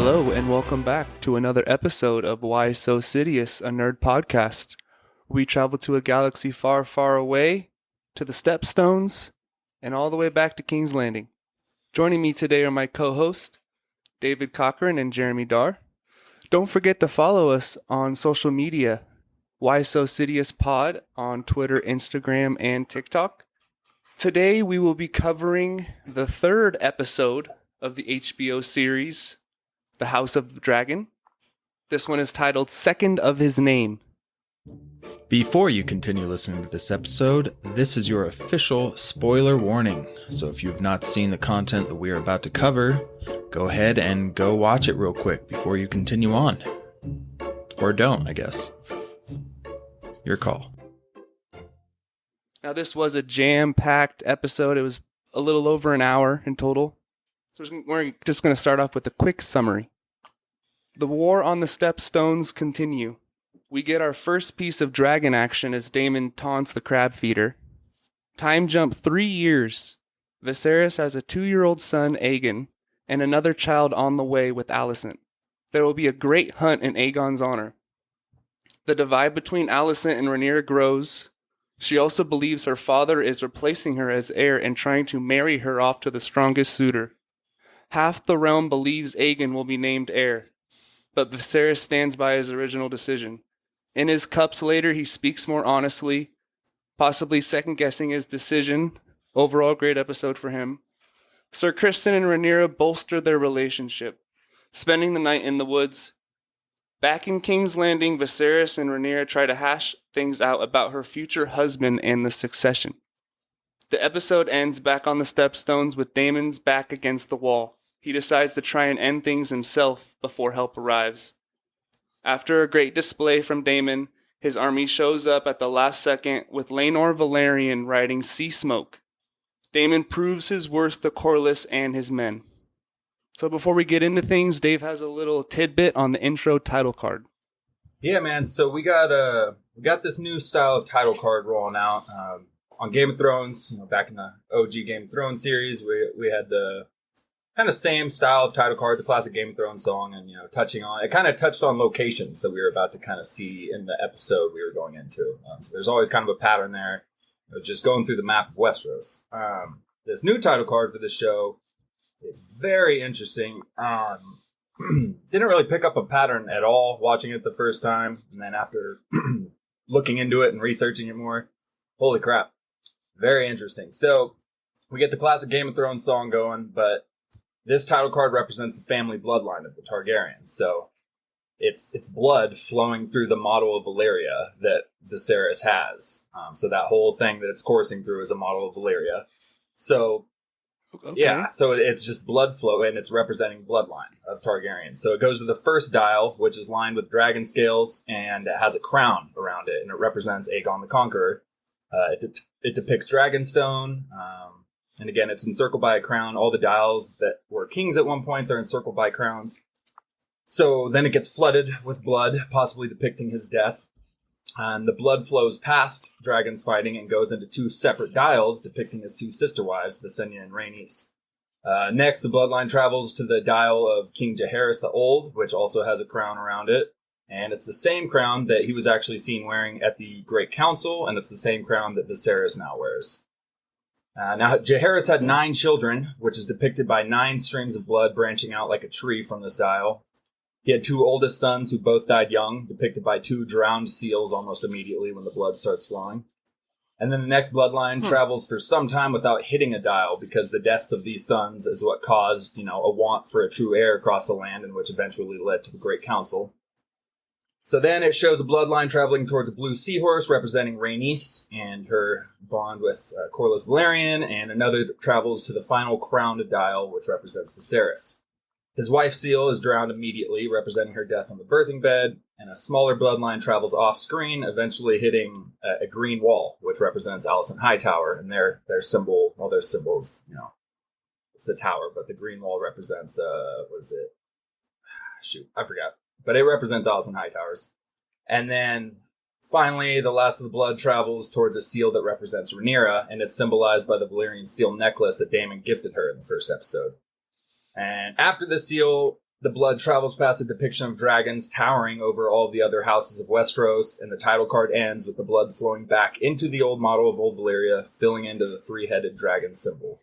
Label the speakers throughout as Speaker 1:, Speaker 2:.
Speaker 1: Hello, and welcome back to another episode of whysosidious, a nerd podcast. We travel to a galaxy far, far away, to the Stepstones, and all the way back to King's Landing. Joining me today are my co-hosts, David Cochran and Jeremy Darr. Don't forget to follow us on social media, whysosidious pod on Twitter, Instagram, and TikTok. Today we will be covering the third episode of the HBO series, The House of the Dragon. This one is titled Second of His Name.
Speaker 2: Before you continue listening to this episode, this is your official spoiler warning. So if you've not seen the content that we are about to cover, go ahead and go watch it real quick before you continue on. Or don't, I guess. Your call.
Speaker 1: Now this was a jam-packed episode. It was a little over an hour in total. So we're just going to start off with a quick summary. The war on the Stepstones continue. We get our first piece of dragon action as Daemon taunts the crab feeder. Time jump 3 years. Viserys has a 2-year-old son, Aegon, and another child on the way with Alicent. There will be a great hunt in Aegon's honor. The divide between Alicent and Rhaenyra grows. She also believes her father is replacing her as heir and trying to marry her off to the strongest suitor. Half the realm believes Aegon will be named heir, but Viserys stands by his original decision. In his cups later, he speaks more honestly, possibly second-guessing his decision. Overall, great episode for him. Sir Criston and Rhaenyra bolster their relationship, spending the night in the woods. Back in King's Landing, Viserys and Rhaenyra try to hash things out about her future husband and the succession. The episode ends back on the Stepstones with Daemon's back against the wall. He decides to try and end things himself before help arrives. After a great display from Daemon, his army shows up at the last second with Laenor Velaryon riding Sea Smoke. Daemon proves his worth to Corlys and his men. So before we get into things, Dave has a little tidbit on the intro title card.
Speaker 3: Yeah, man. So we got this new style of title card rolling out on Game of Thrones. Back in the OG Game of Thrones series, we had the kind of same style of title card, the classic Game of Thrones song, and it kind of touched on locations that we were about to kind of see in the episode we were going into. So there's always kind of a pattern there, just going through the map of Westeros. This new title card for this show, it's very interesting. Didn't really pick up a pattern at all watching it the first time, and then after looking into it and researching it more, holy crap, very interesting. So we get the classic Game of Thrones song going, but this title card represents the family bloodline of the Targaryens. So it's blood flowing through the model of Valyria that Viserys has. So that whole thing that it's coursing through is a model of Valyria. So okay. Yeah, so it's just blood flow, and it's representing bloodline of Targaryen. So it goes to the first dial, which is lined with dragon scales, and it has a crown around it, and it represents Aegon the Conqueror. It depicts Dragonstone, and again, it's encircled by a crown. All the dials that were kings at one point are encircled by crowns. So then it gets flooded with blood, possibly depicting his death. And the blood flows past dragons fighting and goes into 2 separate dials depicting his 2 sister wives, Visenya and Rhaenys. Next, the bloodline travels to the dial of King Jaehaerys the Old, which also has a crown around it. And it's the same crown that he was actually seen wearing at the Great Council, and it's the same crown that Viserys now wears. Now, Jaehaerys had 9 children, which is depicted by 9 streams of blood branching out like a tree from this dial. He had 2 oldest sons who both died young, depicted by 2 drowned seals almost immediately when the blood starts flowing. And then the next bloodline travels for some time without hitting a dial, because the deaths of these sons is what caused, a want for a true heir across the land, and which eventually led to the Great Council. So then it shows a bloodline traveling towards a blue seahorse representing Rhaenys and her bond with Corlys Velaryon, and another travels to the final crowned dial, which represents Viserys. His wife Seal is drowned immediately, representing her death on the birthing bed, and a smaller bloodline travels off-screen, eventually hitting a green wall, which represents Alicent Hightower, and their symbol, well, their symbols, it's the tower, but the green wall represents, what is it? Shoot, I forgot. But it represents Alicent Hightowers. And then, finally, the last of the blood travels towards a seal that represents Rhaenyra, and it's symbolized by the Valyrian steel necklace that Daemon gifted her in the first episode. And after the seal, The blood travels past a depiction of dragons towering over all the other houses of Westeros, and the title card ends with the blood flowing back into the old model of Old Valyria, filling into the three-headed dragon symbol.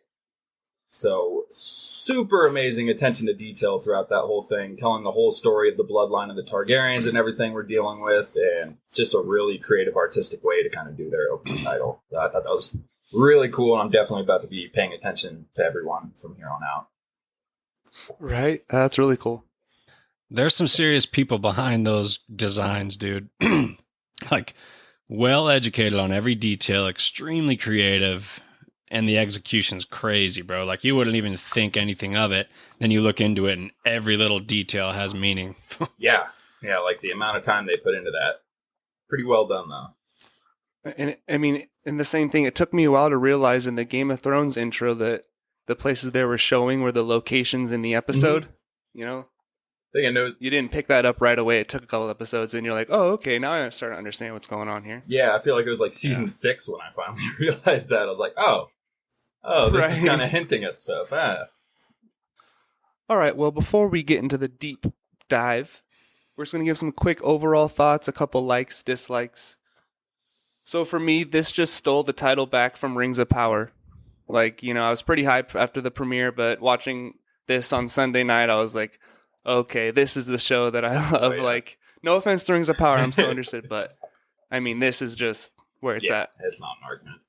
Speaker 3: So, super amazing attention to detail throughout that whole thing, telling the whole story of the bloodline of the Targaryens and everything we're dealing with, and just a really creative, artistic way to kind of do their opening title. So I thought that was really cool, and I'm definitely about to be paying attention to everyone from here on out.
Speaker 1: Right? That's really cool.
Speaker 4: There's some serious people behind those designs, dude. Like, well educated on every detail, extremely creative, and the execution's crazy, bro. Like, you wouldn't even think anything of it. Then you look into it, and every little detail has meaning.
Speaker 3: Yeah, like the amount of time they put into that. Pretty well done, though.
Speaker 1: And I mean, and the same thing, it took me a while to realize in the Game of Thrones intro that the places they were showing were the locations in the episode. You know?
Speaker 3: I think I know.
Speaker 1: You didn't pick that up right away. It took a couple episodes, and you're like, oh, okay, now I start to understand what's going on here.
Speaker 3: Yeah, I feel like it was like season 6 when I finally realized that. I was like, oh, this is
Speaker 1: Right.
Speaker 3: kind of hinting at stuff.
Speaker 1: All right, well, before we get into the deep dive, we're just going to give some quick overall thoughts, a couple likes, dislikes. So for me, this just stole the title back from Rings of Power. Like, you know, I was pretty hyped after the premiere, but watching this on Sunday night, I was like, okay, this is the show that I love.
Speaker 3: yeah.
Speaker 1: Like, no offense to Rings of Power, I'm still interested, but I mean, this is just where it's at.
Speaker 3: It's not an argument.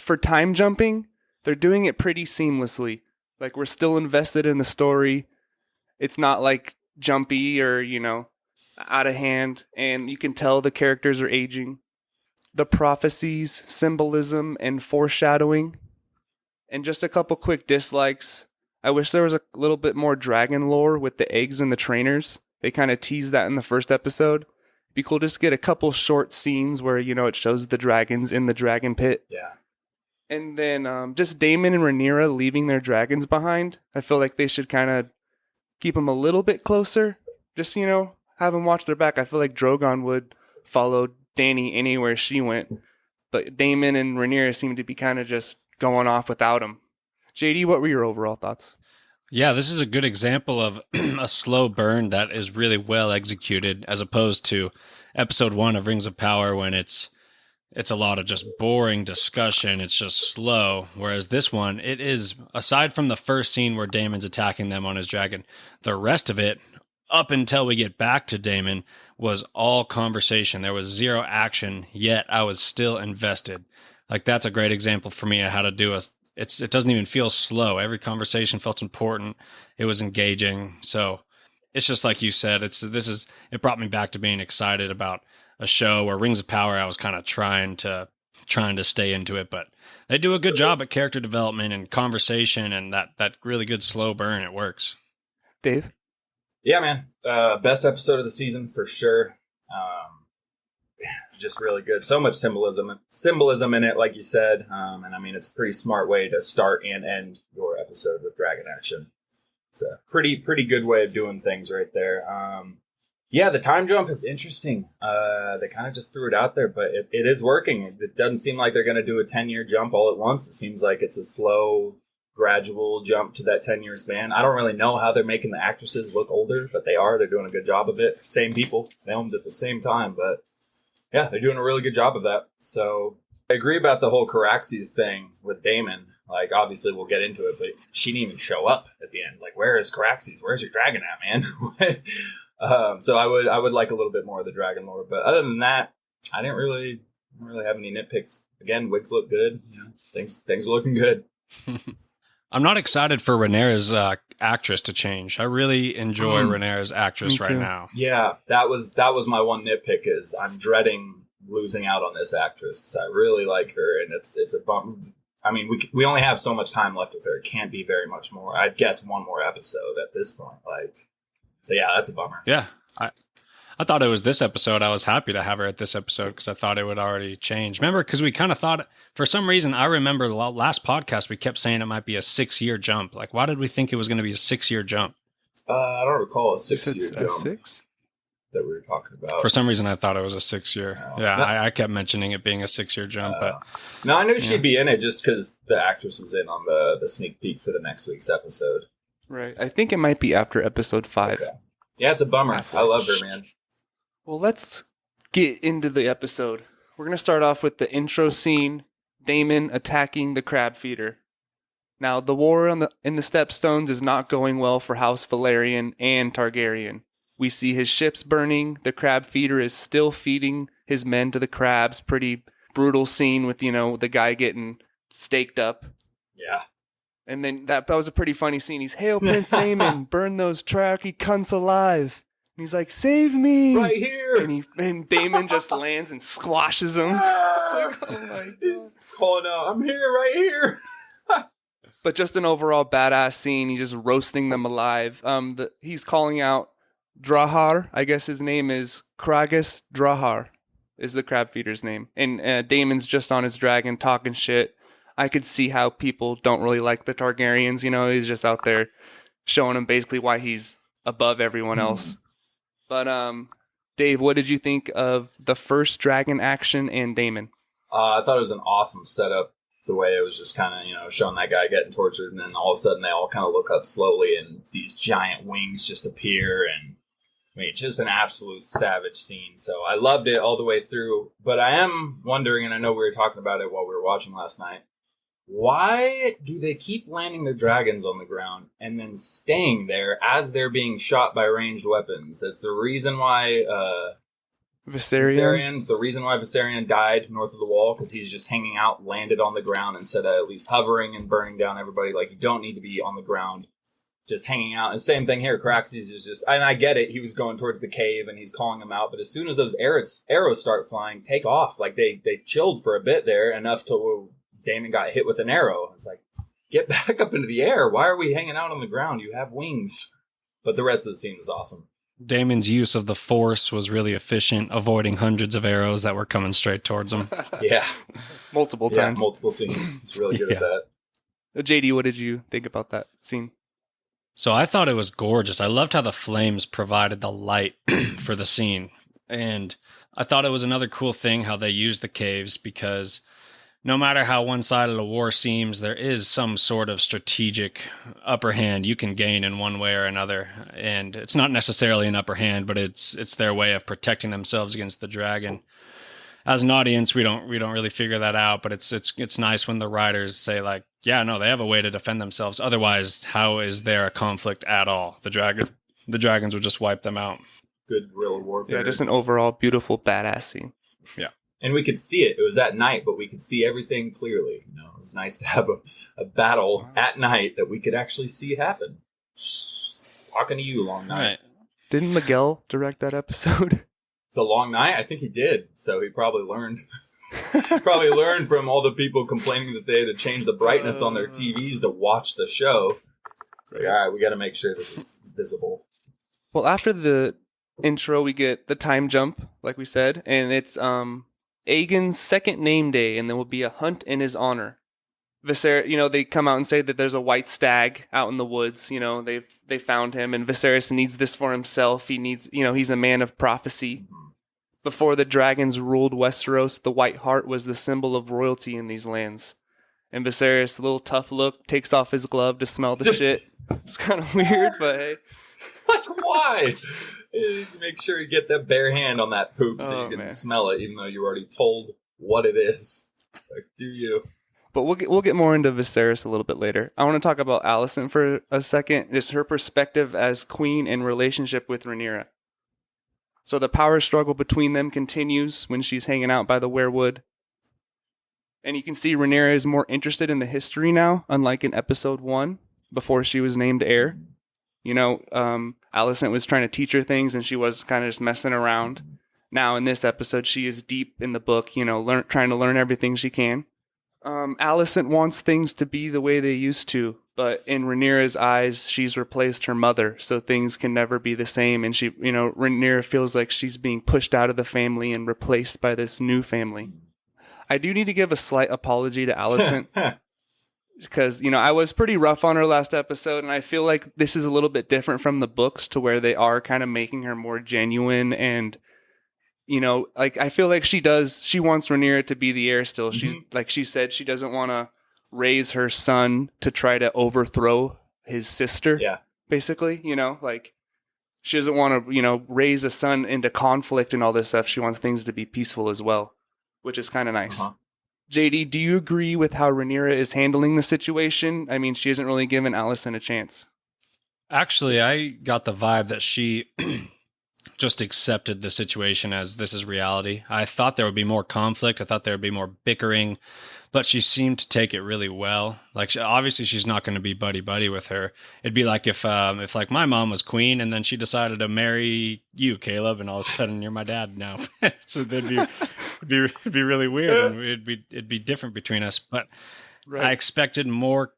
Speaker 1: For time jumping, they're doing it pretty seamlessly. Like, we're still invested in the story. It's not like jumpy or, you know, out of hand, and you can tell the characters are aging. The prophecies, symbolism, and foreshadowing. And just a couple quick dislikes. I wish there was a little bit more dragon lore with the eggs and the trainers. They kind of teased that in the first episode. It'd be cool just to get a couple short scenes where, you know, it shows the dragons in the dragon pit.
Speaker 3: Yeah.
Speaker 1: And then just Daemon and Rhaenyra leaving their dragons behind. I feel like they should kind of keep them a little bit closer. Just, you know, have them watch their back. I feel like Drogon would follow Dany anywhere she went. But Daemon and Rhaenyra seem to be kind of just going off without him. JD, what were your overall thoughts?
Speaker 4: Yeah, this is a good example of a slow burn that is really well executed, as opposed to episode 1 of Rings of Power when it's a lot of just boring discussion. It's just slow. Whereas this one, it is, aside from the first scene where Daemon's attacking them on his dragon, the rest of it, up until we get back to Daemon, was all conversation. There was zero action, yet I was still invested. Like, that's a great example for me of how to do it doesn't even feel slow. Every conversation felt important. It was engaging. So it's just like you said, it brought me back to being excited about a show. Where Rings of Power, I was kind of trying to stay into it, but they do a good job at character development and conversation, and that really good slow burn. It works.
Speaker 1: Dave?
Speaker 3: Yeah, man. Best episode of the season for sure. Just really good. So much symbolism in it, like you said. And I mean, it's a pretty smart way to start and end your episode with dragon action. It's a pretty good way of doing things right there. Yeah, the time jump is interesting. They kind of just threw it out there, but it is working. It doesn't seem like they're going to do a 10-year jump all at once. It seems like it's a slow, gradual jump to that 10-year span. I don't really know how they're making the actresses look older, but they are. They're doing a good job of it. It's the same people filmed at the same time, but yeah, they're doing a really good job of that. So I agree about the whole Caraxes thing with Daemon. Like, obviously we'll get into it, but she didn't even show up at the end. Like, where is Caraxes? Where's your dragon at, man? So I would like a little bit more of the dragon lore. But other than that, I didn't really have any nitpicks. Again, wigs look good. You know, things are looking good.
Speaker 4: I'm not excited for Rhaenyra's actress to change. I really enjoy Rhaenyra's actress right now.
Speaker 3: Yeah, that was my one nitpick. Is I'm dreading losing out on this actress because I really like her, and it's a bump. I mean, we only have so much time left with her. It can't be very much more. I'd guess one more episode at this point. Like, so yeah, that's a bummer.
Speaker 4: Yeah, I thought it was this episode. I was happy to have her at this episode because I thought it would already change. Remember, because we kind of thought, for some reason, I remember the last podcast, we kept saying it might be a 6-year jump. Like, why did we think it was going to be a 6-year jump?
Speaker 3: I don't recall a 6-year jump
Speaker 1: 6?
Speaker 3: that we were talking about.
Speaker 4: For some reason, I thought it was a 6-year.
Speaker 3: No.
Speaker 4: Yeah, I kept mentioning it being a 6-year jump. But
Speaker 3: no, I knew she'd be in it just because the actress was in on the sneak peek for the next week's episode.
Speaker 1: Right. I think it might be after episode 5.
Speaker 3: Okay. Yeah, it's a bummer. I love her, man.
Speaker 1: Well, let's get into the episode. We're going to start off with the intro scene, Daemon attacking the crab feeder. Now, the war in the Stepstones is not going well for House Valerian and Targaryen. We see his ships burning. The crab feeder is still feeding his men to the crabs. Pretty brutal scene with, the guy getting staked up.
Speaker 3: Yeah.
Speaker 1: And then that was a pretty funny scene. He's, "Hail Prince Daemon, burn those tracky cunts alive." And he's like, "Save me!"
Speaker 3: Right here!
Speaker 1: And Daemon just lands and squashes him. It's like, oh my God.
Speaker 3: He's calling out, "I'm here, right here!"
Speaker 1: But just an overall badass scene. He's just roasting them alive. He's calling out Drahar. I guess his name is Kragus Drahar, is the crab feeder's name. And Daemon's just on his dragon talking shit. I could see how people don't really like the Targaryens. He's just out there showing them basically why he's above everyone else. But Dave, what did you think of the first dragon action and Daemon?
Speaker 3: I thought it was an awesome setup. The way it was just kind of, showing that guy getting tortured, and then all of a sudden they all kind of look up slowly, and these giant wings just appear, and just an absolute savage scene. So I loved it all the way through. But I am wondering, and I know we were talking about it while we were watching last night, why do they keep landing their dragons on the ground and then staying there as they're being shot by ranged weapons? That's the reason why Viserion. The reason why Viserion died north of the wall, because he's just hanging out, landed on the ground instead of at least hovering and burning down everybody. Like, you don't need to be on the ground, just hanging out. And same thing here. Caraxes is just, and I get it, he was going towards the cave and he's calling them out, but as soon as those arrows start flying, take off. Like, they chilled for a bit there, enough to Daemon got hit with an arrow. It's like, get back up into the air. Why are we hanging out on the ground? You have wings. But the rest of the scene was awesome.
Speaker 4: Daemon's use of the Force was really efficient, avoiding hundreds of arrows that were coming straight towards him.
Speaker 3: Yeah.
Speaker 1: Multiple times.
Speaker 3: Multiple scenes. It's really good at that.
Speaker 1: JD, what did you think about that scene?
Speaker 4: So I thought it was gorgeous. I loved how the flames provided the light for the scene. And I thought it was another cool thing how they used the caves, because no matter how one side of the war seems, there is some sort of strategic upper hand you can gain in one way or another. And it's not necessarily an upper hand, but it's their way of protecting themselves against the dragon. As an audience, we don't really figure that out, but it's nice when the writers say, like, yeah, no, they have a way to defend themselves. Otherwise, how is there a conflict at all? The dragons would just wipe them out.
Speaker 3: Good guerrilla warfare.
Speaker 1: Yeah, just an overall beautiful badass scene.
Speaker 4: Yeah.
Speaker 3: And we could see it. It was at night, but we could see everything clearly. It was nice to have a battle at night that we could actually see happen. Talking to you, Long Night.
Speaker 4: Right.
Speaker 1: Didn't Miguel direct that episode?
Speaker 3: The Long Night? I think he did. So he probably learned. Probably learned from all the people complaining that they had to change the brightness on their TVs to watch the show. Like, all right, we got to make sure this is visible.
Speaker 1: Well, after the intro, we get the time jump, like we said, and it's Aegon's second name day, and there will be a hunt in his honor. Viserys, they come out and say that there's a white stag out in the woods. They found him, and Viserys needs this for himself. He needs, he's a man of prophecy. Before the dragons ruled Westeros, the White Hart was the symbol of royalty in these lands. And Viserys, a little tough look, takes off his glove to smell the shit. It's kind of weird, but hey.
Speaker 3: Like, why? Make sure you get that bare hand on that poop so you can
Speaker 1: man.
Speaker 3: smell it, even though you already told what it is. Like, do you?
Speaker 1: But we'll get more into Viserys a little bit later. I want to talk about Alicent for a second. Just her perspective as queen in relationship with Rhaenyra. So the power struggle between them continues when she's hanging out by the weirwood. And you can see Rhaenyra is more interested in the history now, unlike in episode 1, before she was named heir. Alicent was trying to teach her things, and she was kind of just messing around. Now, in this episode, she is deep in the book, trying to learn everything she can. Alicent wants things to be the way they used to, but in Rhaenyra's eyes, she's replaced her mother, so things can never be the same. And she, Rhaenyra feels like she's being pushed out of the family and replaced by this new family. I do need to give a slight apology to Alicent. Because, I was pretty rough on her last episode, and I feel like this is a little bit different from the books, to where they are kind of making her more genuine. And, I feel like she wants Rhaenyra to be the heir still. She's, like she said, she doesn't want to raise her son to try to overthrow his sister.
Speaker 3: Yeah.
Speaker 1: Basically, like she doesn't want to, raise a son into conflict and all this stuff. She wants things to be peaceful as well, which is kind of nice.
Speaker 3: Uh-huh.
Speaker 1: JD, do you agree with how Rhaenyra is handling the situation? I mean, she hasn't really given Alicent a chance.
Speaker 4: Actually, I got the vibe that she just accepted the situation as this is reality. I thought there would be more conflict. I thought there would be more bickering, but she seemed to take it really well. Like, obviously, she's not going to be buddy-buddy with her. It'd be like if like my mom was queen and then she decided to marry you, Caleb, and all of a sudden you're my dad now. So it'd be really weird, and it'd be different between us. But
Speaker 1: Right.
Speaker 4: I expected more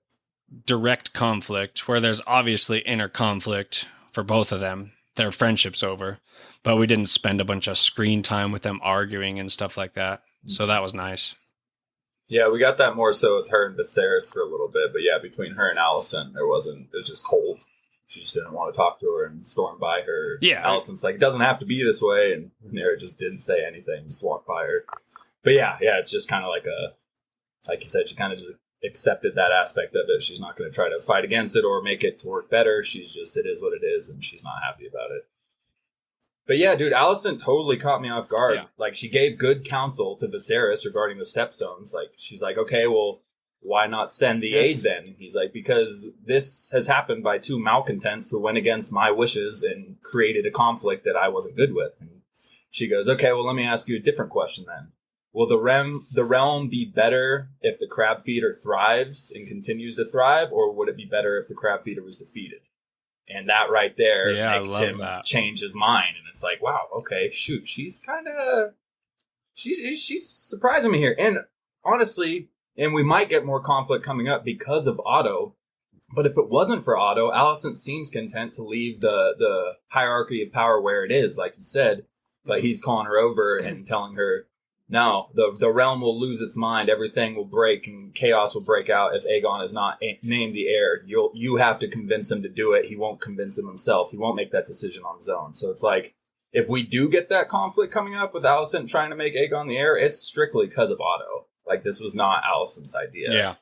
Speaker 4: direct conflict, where there's obviously inner conflict for both of them. Their friendship's over, but we didn't spend a bunch of screen time with them arguing and stuff like that. So that was nice.
Speaker 3: Yeah, we got that more so with her and Viserys for a little bit, but yeah, between her and Alicent, it was just cold. She just didn't want to talk to her and stormed by her.
Speaker 4: Yeah.
Speaker 3: Alicent's like, it doesn't have to be this way, and Rhaenyra just didn't say anything, just walked by her. But yeah, it's just kind of like you said, she kind of just accepted that aspect of it. She's not going to try to fight against it or make it to work better. She's just, it is what it is, and she's not happy about it. But yeah, dude, Alicent totally caught me off guard.
Speaker 4: Yeah.
Speaker 3: Like, she gave good counsel to Viserys regarding the stepstones. Like, she's like, okay, well, why not send the aid then? He's like, because this has happened by two malcontents who went against my wishes and created a conflict that I wasn't good with. And she goes, okay, well, let me ask you a different question then. Will the realm be better if the crab feeder thrives and continues to thrive, or would it be better if the crab feeder was defeated? And that right there makes him change his mind. And it's like, wow, okay, shoot, she's surprising me here. And honestly, and we might get more conflict coming up because of Otto. But if it wasn't for Otto, Alicent seems content to leave the hierarchy of power where it is, like you said. But he's calling her over and telling her, no, the realm will lose its mind. Everything will break and chaos will break out if Aegon is not named the heir. You have to convince him to do it. He won't convince him himself. He won't make that decision on his own. So it's like, if we do get that conflict coming up with Alicent trying to make Aegon the heir, it's strictly because of Otto. Like, this was not Alicent's idea.
Speaker 4: Yeah.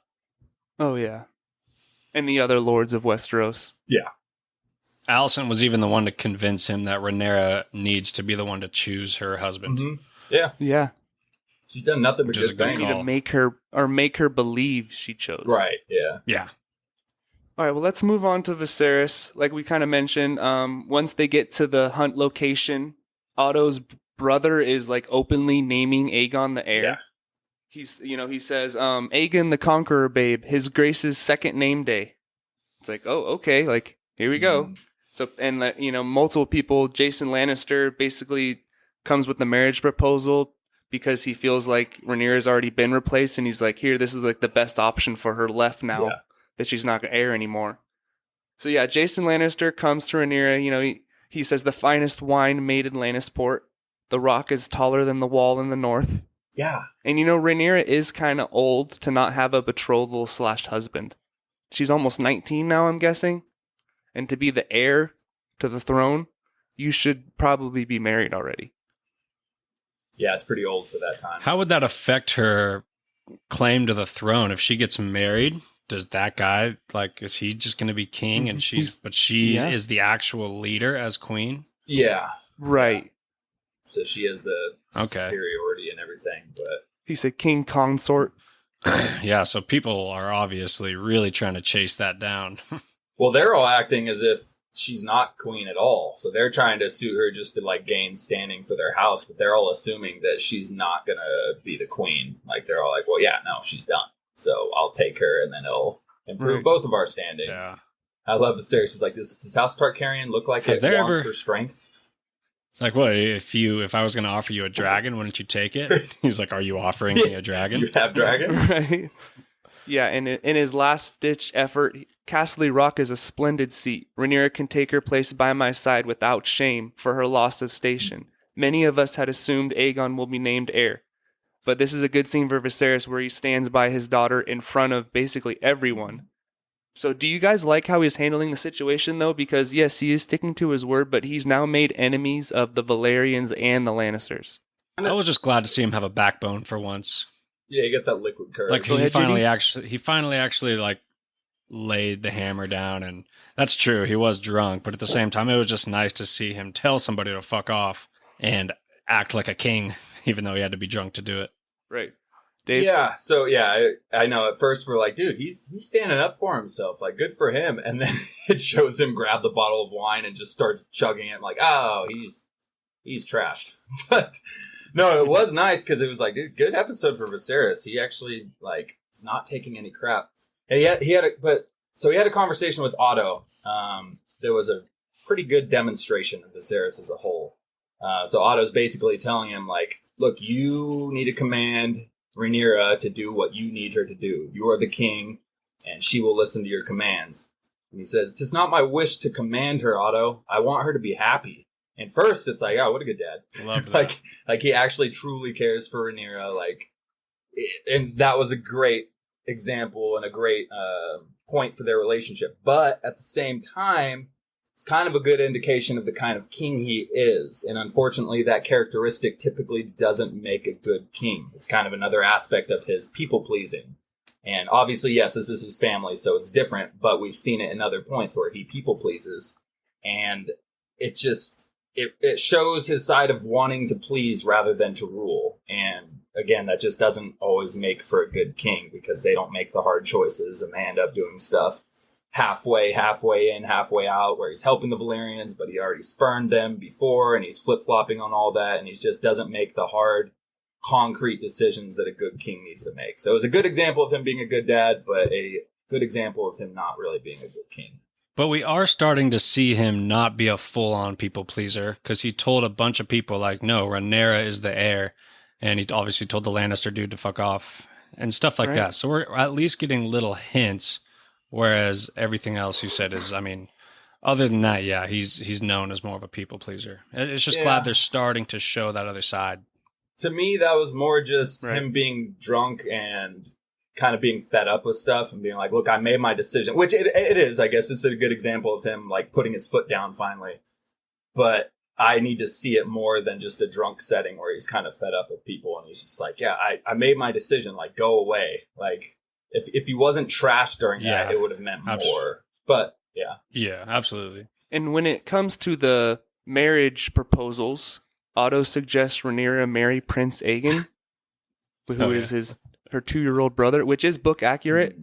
Speaker 1: Oh, yeah. And the other lords of Westeros.
Speaker 3: Yeah.
Speaker 4: Alicent was even the one to convince him that Rhaenyra needs to be the one to choose her husband.
Speaker 3: Mm-hmm. Yeah.
Speaker 1: Yeah.
Speaker 3: She's done nothing but
Speaker 4: Which is
Speaker 3: good
Speaker 4: a good
Speaker 3: things.
Speaker 4: call.
Speaker 1: To make her believe she chose.
Speaker 3: Right, yeah.
Speaker 4: Yeah.
Speaker 1: All right, well, let's move on to Viserys. Like we kind of mentioned, once they get to the hunt location, Otto's brother is like openly naming Aegon the heir.
Speaker 3: Yeah.
Speaker 1: He says, Aegon the Conqueror, babe, his grace's second name day. It's like, oh, okay, like, here we go.
Speaker 3: Mm.
Speaker 1: So, and, multiple people, Jason Lannister basically comes with the marriage proposal because he feels like Rhaenyra's already been replaced, and he's like, here, this is like the best option for her left now that she's not going to heir anymore. So yeah, Jason Lannister comes to Rhaenyra, he says the finest wine made in Lannisport. The rock is taller than the wall in the north.
Speaker 3: Yeah.
Speaker 1: And Rhaenyra is kind of old to not have a betrothal / husband. She's almost 19 now, I'm guessing. And to be the heir to the throne, you should probably be married already.
Speaker 3: Yeah, it's pretty old for that time.
Speaker 4: How would that affect her claim to the throne if she gets married? Does that guy, like, is he just going to be king and she is the actual leader as queen?
Speaker 3: Yeah.
Speaker 1: Right.
Speaker 3: Yeah. So she has the superiority and everything, but
Speaker 1: he's a king consort.
Speaker 4: Yeah, so people are obviously really trying to chase that down.
Speaker 3: well, they're all acting as if she's not queen at all. So they're trying to suit her just to like gain standing for their house, but they're all assuming that she's not going to be the queen. Like they're all like, well, yeah, no, she's done. So I'll take her and then it'll improve both of our standings.
Speaker 4: Yeah.
Speaker 3: I love the series. It's like, does House Targaryen look like it wants for strength?
Speaker 4: It's like, what, if I was going to offer you a dragon, wouldn't you take it? He's like, are you offering me a dragon?
Speaker 3: You have dragons?
Speaker 1: Right. Yeah, and in his last-ditch effort, Castle Rock is a splendid seat. Rhaenyra can take her place by my side without shame for her loss of station. Many of us had assumed Aegon will be named heir. But this is a good scene for Viserys where he stands by his daughter in front of basically everyone. So do you guys like how he's handling the situation, though? Because, yes, he is sticking to his word, but he's now made enemies of the Valerians and the Lannisters.
Speaker 4: I was just glad to see him have a backbone for once.
Speaker 3: Yeah, you get that liquid courage.
Speaker 4: Like he finally actually like laid the hammer down. And that's true. He was drunk. But at the same time, it was just nice to see him tell somebody to fuck off and act like a king, even though he had to be drunk to do it.
Speaker 1: Right. Dave?
Speaker 3: Yeah, so yeah, I know at first we're like, dude, he's standing up for himself, like good for him. And then it shows him grab the bottle of wine and just starts chugging it like, oh, he's trashed. But no, it was nice because it was like, dude, good episode for Viserys. He actually like is not taking any crap. And he had a conversation with Otto. There was a pretty good demonstration of Viserys as a whole. So Otto's basically telling him like, look, you need to command Rhaenyra to do what you need her to do. You are the king, and she will listen to your commands. And he says, "'Tis not my wish to command her, Otto. I want her to be happy." And first, it's like, oh, what a good dad.
Speaker 4: Love that.
Speaker 3: like he actually truly cares for Rhaenyra. And that was a great example and a great point for their relationship. But at the same time, it's kind of a good indication of the kind of king he is. And unfortunately, that characteristic typically doesn't make a good king. It's kind of another aspect of his people-pleasing. And obviously, yes, this is his family, so it's different, but we've seen it in other points where he people-pleases. And it shows his side of wanting to please rather than to rule. And again, that just doesn't always make for a good king because they don't make the hard choices and they end up doing stuff halfway in, halfway out, where he's helping the Valyrians, but he already spurned them before, and he's flip-flopping on all that, and he just doesn't make the hard, concrete decisions that a good king needs to make. So it was a good example of him being a good dad, but a good example of him not really being a good king.
Speaker 4: But we are starting to see him not be a full-on people-pleaser, because he told a bunch of people, like, no, Rhaenyra is the heir, and he obviously told the Lannister dude to fuck off, and stuff like that. So we're at least getting little hints. Whereas everything else you said is, I mean, other than that, yeah, he's known as more of a people pleaser. It's just glad they're starting to show that other side.
Speaker 3: To me, that was more just him being drunk and kind of being fed up with stuff and being like, look, I made my decision, which it is, I guess it's a good example of him like putting his foot down finally. But I need to see it more than just a drunk setting where he's kind of fed up with people and he's just like, yeah, I made my decision, like go away. Like, If he wasn't trashed during that, it would have meant more. But, yeah.
Speaker 4: Yeah, absolutely.
Speaker 1: And when it comes to the marriage proposals, Otto suggests Rhaenyra marry Prince Aegon, who is her 2-year-old brother, which is book accurate.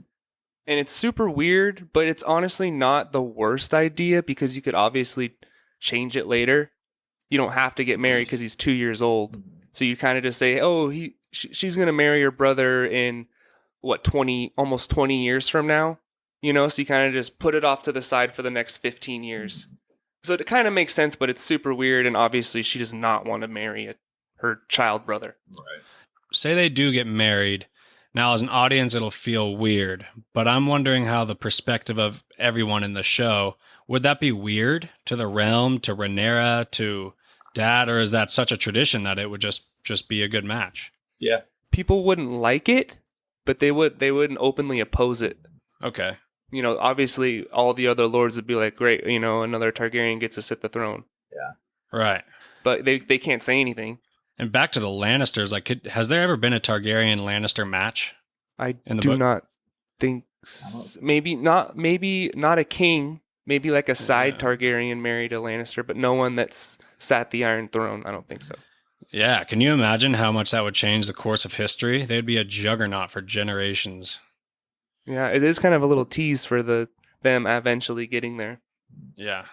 Speaker 1: And it's super weird, but it's honestly not the worst idea because you could obviously change it later. You don't have to get married because he's 2 years old. So you kind of just say, oh, she's going to marry your brother in... almost 20 years from now, so you kind of just put it off to the side for the next 15 years. So it kind of makes sense, but it's super weird. And obviously she does not want to marry her child brother.
Speaker 3: Right.
Speaker 4: Say they do get married. Now, as an audience, it'll feel weird, but I'm wondering how the perspective of everyone in the show, would that be weird to the realm, to Rhaenyra, to Dad, or is that such a tradition that it would just be a good match?
Speaker 3: Yeah.
Speaker 1: People wouldn't like it, but they wouldn't openly oppose it.
Speaker 4: Okay.
Speaker 1: Obviously all the other lords would be like, great, another Targaryen gets to sit the throne.
Speaker 3: Yeah.
Speaker 4: Right.
Speaker 1: But they can't say anything.
Speaker 4: And back to the Lannisters, like, has there ever been a Targaryen Lannister match?
Speaker 1: I do not think maybe not a king, maybe like a side Targaryen married a Lannister, but no one that's sat the Iron Throne. I don't think so.
Speaker 4: Yeah, can you imagine how much that would change the course of history? They'd be a juggernaut for generations.
Speaker 1: Yeah, it is kind of a little tease for them eventually getting there.
Speaker 4: Yeah.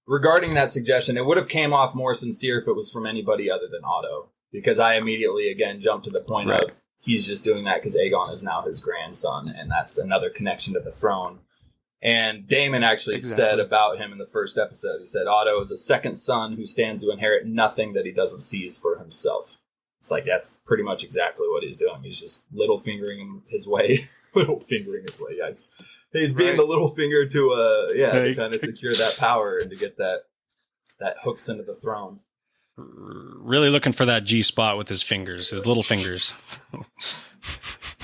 Speaker 3: Regarding that suggestion, it would have came off more sincere if it was from anybody other than Otto. Because I immediately, again, jumped to the point of he's just doing that because Aegon is now his grandson, and that's another connection to the throne. And Damon actually said about him in the first episode, he said, Otto is a second son who stands to inherit nothing that he doesn't seize for himself. It's like, that's pretty much exactly what he's doing. He's just little fingering his way. Yikes. He's being the little finger to kind of secure that power and to get that hooks into the throne.
Speaker 4: Really looking for that G spot with his fingers, his little fingers.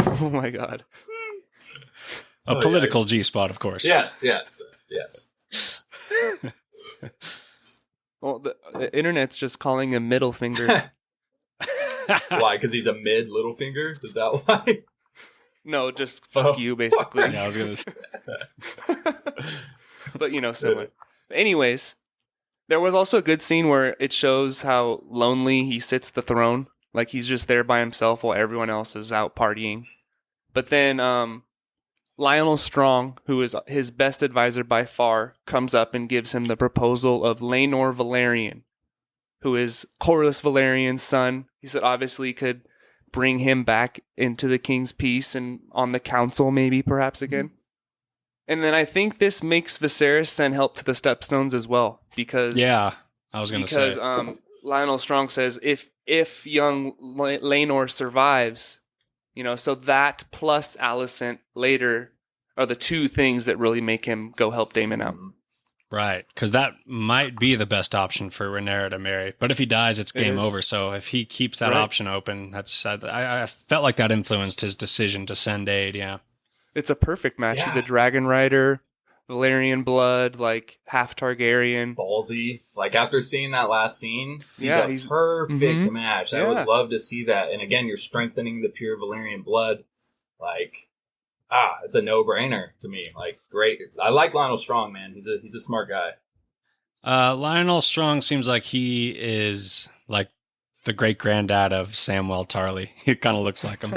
Speaker 1: Oh my God.
Speaker 4: A political G spot, of course.
Speaker 3: Yes.
Speaker 1: Well, the internet's just calling him middle finger.
Speaker 3: Why? Because he's a mid little finger? Is that why?
Speaker 1: No, just fuck you, basically.
Speaker 4: Yeah, I was gonna.
Speaker 1: But, similar. Anyways, there was also a good scene where it shows how lonely he sits the throne. Like, he's just there by himself while everyone else is out partying. But then Lionel Strong, who is his best advisor by far, comes up and gives him the proposal of Laenor Valerian, who is Corlys Valerian's son. He said obviously could bring him back into the king's peace and on the council maybe perhaps again. And then I think this makes Viserys send help to the Stepstones as well, because
Speaker 4: Yeah, I was gonna say.
Speaker 1: Lionel Strong says if young Laenor survives, so that plus Alicent later are the two things that really make him go help Daemon out.
Speaker 4: Right, because that might be the best option for Rhaenyra to marry. But if he dies, it's game over. So if he keeps that option open, that's I felt like that influenced his decision to send aid. Yeah,
Speaker 1: It's a perfect match.
Speaker 3: Yeah.
Speaker 1: He's a dragon rider, Valerian blood, like half Targaryen.
Speaker 3: Ballsy. Like, after seeing that last scene, he's a perfect
Speaker 1: Mhm.
Speaker 3: match. I
Speaker 1: Yeah.
Speaker 3: would love to see that. And again, you're strengthening the pure Valerian blood. Like, it's a no-brainer to me. Like, great. I like Lionel Strong, man. He's a smart guy.
Speaker 4: Lionel Strong seems like he is like the great granddad of Samwell Tarly. He kind of looks like him.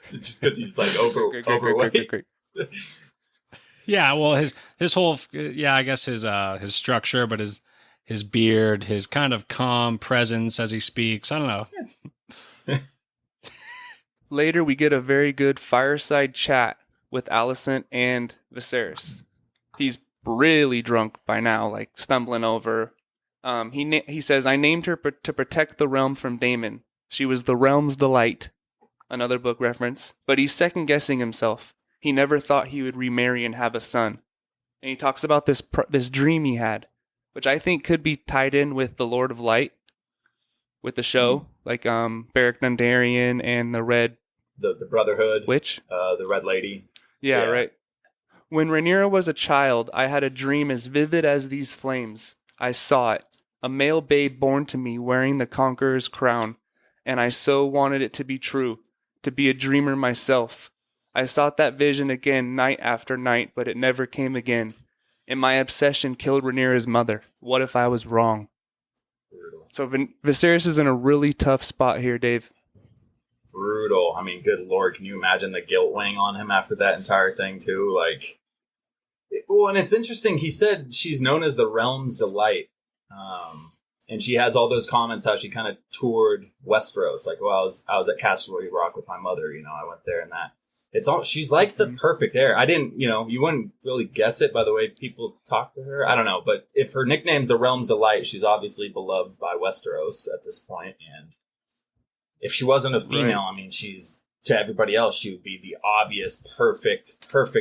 Speaker 3: Just because he's like overweight.
Speaker 1: Great.
Speaker 4: Yeah, well, his whole I guess his structure, but his beard, his kind of calm presence as he speaks. I don't know.
Speaker 1: Later, we get a very good fireside chat with Alicent and Viserys. He's really drunk by now, like stumbling over. He says, "I named her to protect the realm from Daemon. She was the realm's delight." Another book reference. But he's second guessing himself. He never thought he would remarry and have a son. And he talks about this dream he had, which I think could be tied in with the Lord of Light, with the show, like Beric Dondarrion and the Red
Speaker 3: The Brotherhood.
Speaker 1: Witch.
Speaker 3: The Red Lady.
Speaker 1: Yeah,
Speaker 3: Yeah.
Speaker 1: right. When Rhaenyra was a child, I had a dream as vivid as these flames. I saw it, a male babe born to me wearing the conqueror's crown, and I so wanted it to be true, to be a dreamer myself. I sought that vision again night after night, but it never came again. And my obsession killed Rhaenyra's mother. What if I was wrong?
Speaker 3: Brutal.
Speaker 1: So Viserys is in a really tough spot here, Dave.
Speaker 3: Brutal. I mean, good Lord, can you imagine the guilt weighing on him after that entire thing, too? Like, and it's interesting. He said she's known as the realm's delight. And she has all those comments how she kind of toured Westeros. Like, well, I was at Castle Rock with my mother, I went there and that. She's like the perfect heir. I didn't, you wouldn't really guess it by the way people talk to her. I don't know. But if her nickname's the Realm's Delight, she's obviously beloved by Westeros at this point. And if she wasn't a female, I mean, she's, to everybody else, she would be the obvious, perfect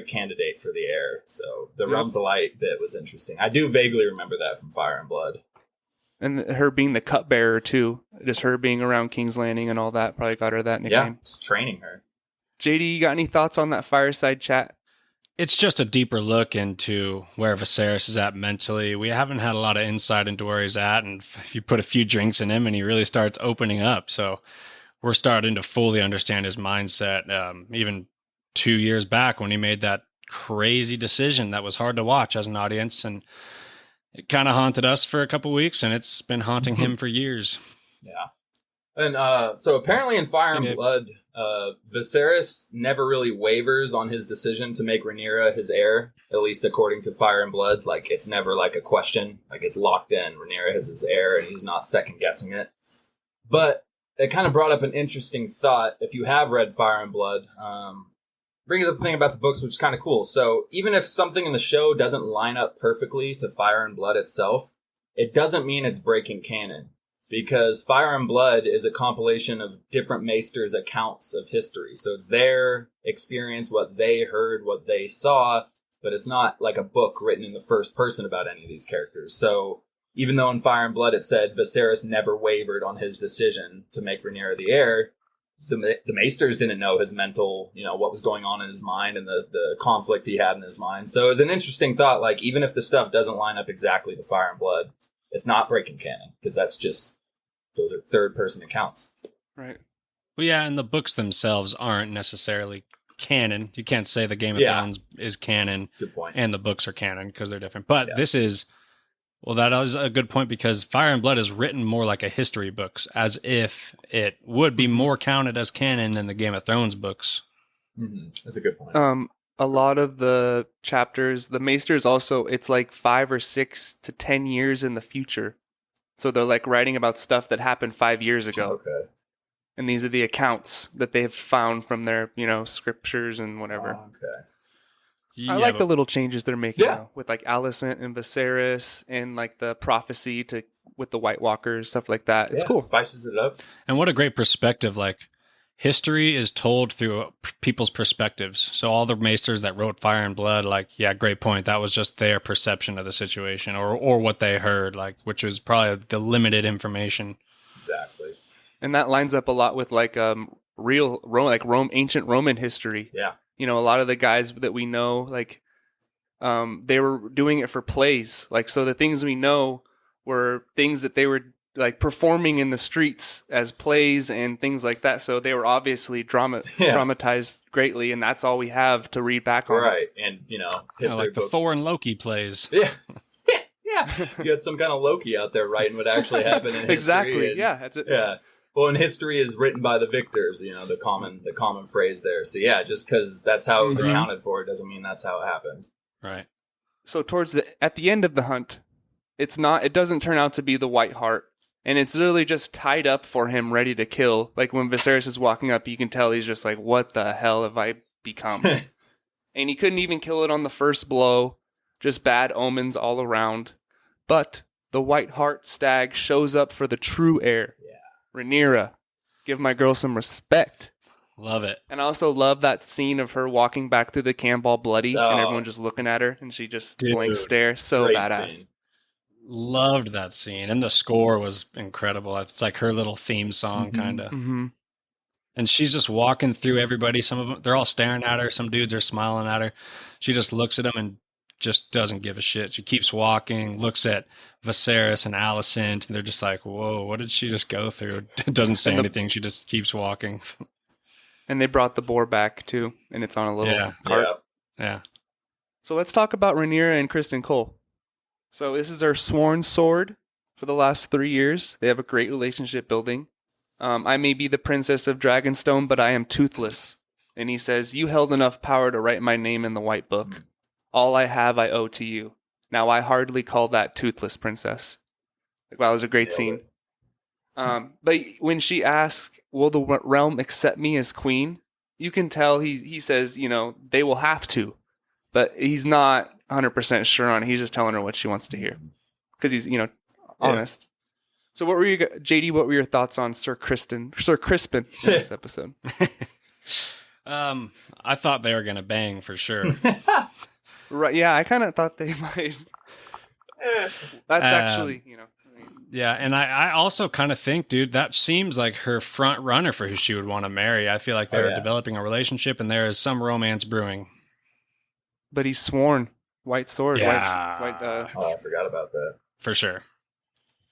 Speaker 3: candidate for the heir. So the Realm's Delight bit was interesting. I do vaguely remember that from Fire and Blood.
Speaker 1: And her being the cupbearer, too. Just her being around King's Landing and all that probably got her that nickname.
Speaker 3: Yeah, just training her.
Speaker 1: JD, you got any thoughts on that fireside chat?
Speaker 4: It's just a deeper look into where Viserys is at mentally. We haven't had a lot of insight into where he's at, and if you put a few drinks in him and he really starts opening up. So we're starting to fully understand his mindset. Even 2 years back when he made that crazy decision that was hard to watch as an audience, and it kind of haunted us for a couple weeks, and it's been haunting him for years.
Speaker 3: Yeah. And so apparently in Fire and Blood, Viserys never really wavers on his decision to make Rhaenyra his heir, at least according to Fire and Blood. Like, it's never like a question. Like, it's locked in. Rhaenyra is his heir, and he's not second-guessing it. But it kind of brought up an interesting thought. If you have read Fire and Blood, brings up the thing about the books, which is kind of cool. So even if something in the show doesn't line up perfectly to Fire and Blood itself, it doesn't mean it's breaking canon. Because Fire and Blood is a compilation of different maesters' accounts of history. So it's their experience, what they heard, what they saw, but it's not like a book written in the first person about any of these characters. So even though in Fire and Blood it said Viserys never wavered on his decision to make Rhaenyra the heir, the maesters didn't know his mental, what was going on in his mind and the conflict he had in his mind. So it was an interesting thought, like, even if the stuff doesn't line up exactly to Fire and Blood, it's not breaking canon, because those are third-person accounts.
Speaker 1: Right.
Speaker 4: Well, yeah, and the books themselves aren't necessarily canon. You can't say the Game of
Speaker 3: Yeah.
Speaker 4: Thrones is canon
Speaker 3: Good point.
Speaker 4: and the books are canon because they're different. But
Speaker 3: Yeah.
Speaker 4: this is, well, that is a good point because Fire and Blood is written more like a history books, as if it would be more counted as canon than the Game of Thrones books.
Speaker 3: That's a good point.
Speaker 1: A lot of the chapters, the Maesters also, it's like 5 or 6 to 10 years in the future. So they're like writing about stuff that happened 5 years ago.
Speaker 3: Okay.
Speaker 1: And these are the accounts that they've found from their, scriptures and whatever.
Speaker 3: Okay.
Speaker 1: I like the little changes they're making
Speaker 3: Yeah.
Speaker 1: now, with like Alicent and Viserys and like the prophecy with the White Walkers, stuff like that. It's cool.
Speaker 3: Spices it up.
Speaker 4: And what a great perspective. Like, history is told through people's perspectives. So all the maesters that wrote Fire and Blood, like, yeah, great point. That was just their perception of the situation or what they heard, like, which was probably the limited information.
Speaker 3: Exactly.
Speaker 1: And that lines up a lot with like real ancient Roman history.
Speaker 3: Yeah.
Speaker 1: A lot of the guys that we know, like, they were doing it for plays. Like, so the things we know were things that they were like performing in the streets as plays and things like that. So they were obviously dramatized greatly, and that's all we have to read back on.
Speaker 3: Right. And, history
Speaker 4: like the
Speaker 3: book.
Speaker 4: Thor and Loki plays.
Speaker 3: Yeah. Yeah. You had some kind of Loki out there writing what actually happened in history.
Speaker 1: Exactly.
Speaker 3: And,
Speaker 1: yeah. That's it.
Speaker 3: Yeah. Well, and history is written by the victors, the common phrase there. So yeah, just because that's how it was accounted for doesn't mean that's how it happened.
Speaker 4: Right.
Speaker 1: So at the end of the hunt, it doesn't turn out to be the White Hart. And it's literally just tied up for him, ready to kill. Like when Viserys is walking up, you can tell he's just like, what the hell have I become? And he couldn't even kill it on the first blow. Just bad omens all around. But the White Hart stag shows up for the true heir.
Speaker 3: Yeah.
Speaker 1: Rhaenyra. Give my girl some respect.
Speaker 4: Love it.
Speaker 1: And I also love that scene of her walking back through the camp all bloody and everyone just looking at her and she just blank stare. So
Speaker 3: Great
Speaker 1: badass.
Speaker 3: scene.
Speaker 4: Loved that scene. And the score was incredible. It's like her little theme song, kind of.
Speaker 1: Mm-hmm.
Speaker 4: And she's just walking through everybody. Some of them, they're all staring at her. Some dudes are smiling at her. She just looks at them and just doesn't give a shit. She keeps walking, looks at Viserys and Alicent, and they're just like, whoa, what did she just go through? Doesn't say anything. She just keeps walking.
Speaker 1: And they brought the boar back too, and it's on a little cart.
Speaker 4: Yeah.
Speaker 1: So let's talk about Rhaenyra and Kristen Cole. So this is her sworn sword for the last 3 years. They have a great relationship building. I may be the princess of Dragonstone, but I am toothless. And he says, you held enough power to write my name in the White Book. All I have I owe to you. Now I hardly call that toothless, princess. Like, wow, it was a great scene. But when she asks, will the realm accept me as queen? You can tell he says, they will have to. But he's not 100% sure on it. He's just telling her what she wants to hear. Because he's, honest. So what were JD, what were your thoughts on Sir Crispin in this episode?
Speaker 4: I thought they were going to bang for sure.
Speaker 1: Right, yeah, I kind of thought they might. That's actually,
Speaker 4: Yeah, and I also kind of think, dude, that seems like her front runner for who she would want to marry. I feel like they're developing a relationship and there is some romance brewing.
Speaker 1: But he's sworn. White sword.
Speaker 4: Yeah.
Speaker 1: White,
Speaker 3: I forgot about that.
Speaker 4: For sure.